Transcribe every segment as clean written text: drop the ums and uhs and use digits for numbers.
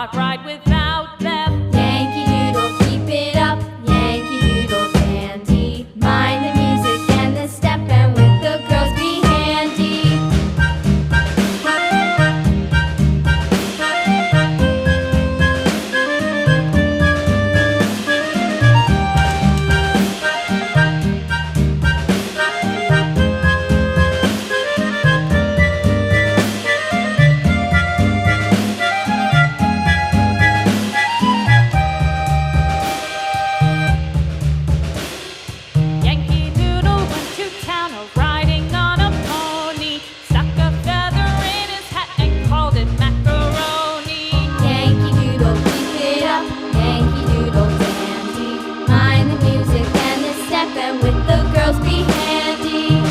not ride without them. Yankee Doodle, keep it up, Yankee Doodle dandy. Mind the music and the step, and with the girls be handy. Yankee Doodle went to town riding on a pony. Stuck a feather in his hat and called it macaroni. Yankee Doodle, keep it up, Yankee Doodle dandy. Mind the music and the step, and with the girls be handy.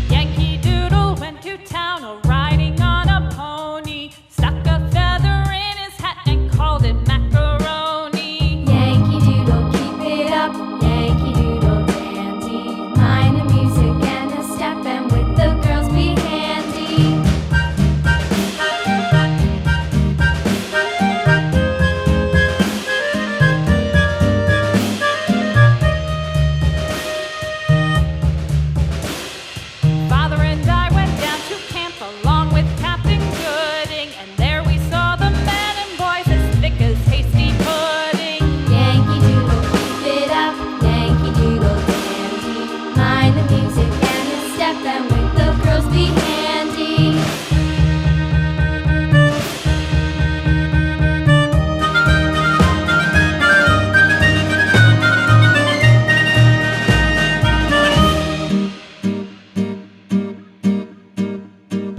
Yankee Doodle went to town riding on a pony. Stuck a feather in his hat and called it macaroni. Yankee Doodle, keep it up, Yankee Doodle dandy. Mind the music and the step, and with the girls be handy. Father and I went down to camp along with Captain Gooding, and there we saw the men and boys as thick as hasty pudding. Yankee Doodle, keep it up, Yankee Doodle dandy. Mind the music and the step, and with the girls be handy.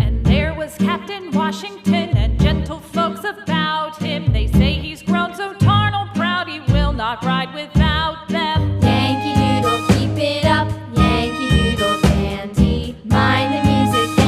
And there was Captain Washington and gentle folks about him. They say he's grown so tarnal proud he will not ride without them. Yankee Doodle, keep it up, Yankee Doodle dandy. Mind the music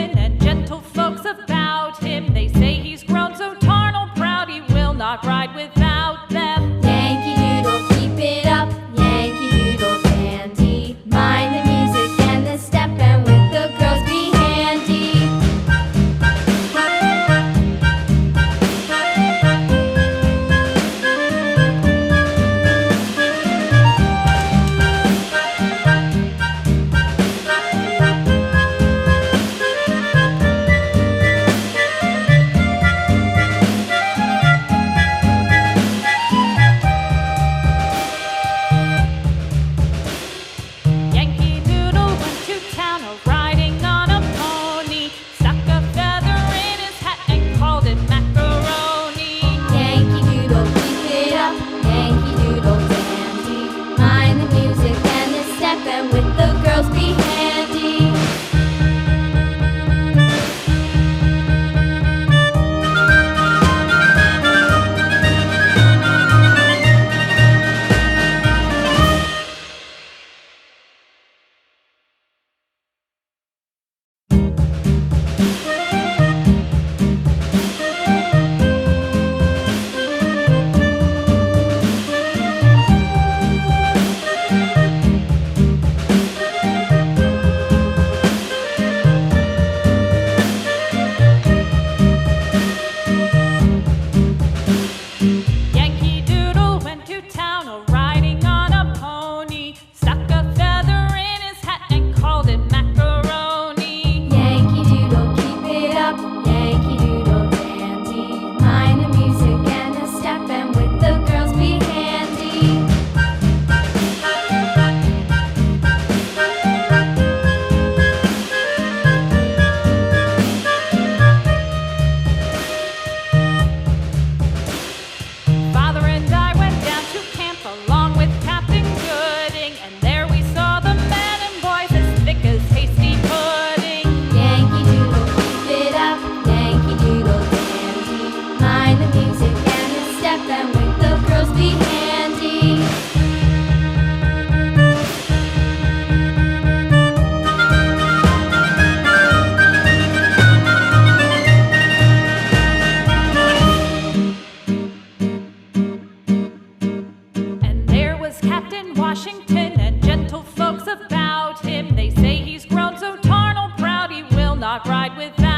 Washington and gentle folks about him. They say he's grown so tarnal proud he will not ride without them. Yankee Doodle, keep it up, Yankee Doodle dandy. Mind the music and the step, and with the girls be handy. Yankee Doodle went to town riding on a pony, stuck a feather in his hat and called it macaroni. Yankee Doodle, keep it up, Yankee Doodle dandy. Mind the music and the step, and with the girls be handy. Yankee Doodle went to town riding on a pony, stuck a feather in his hat and called it macaroni. Yankee Doodle, keep it up, Yankee Doodle dandy. Mind the music and the step, and with the girls be handy. Father and I went down to camp along with Captain Gooding, and there we saw the men and boys as thick as hasty pudding. Yankee Doodle, keep it up, Yankee Doodle dandy. Mind the music and the step, and with the girls be handy. And there was Captain Washington and gentle folks about him. They say he's grown so tarnal proud he will not ride without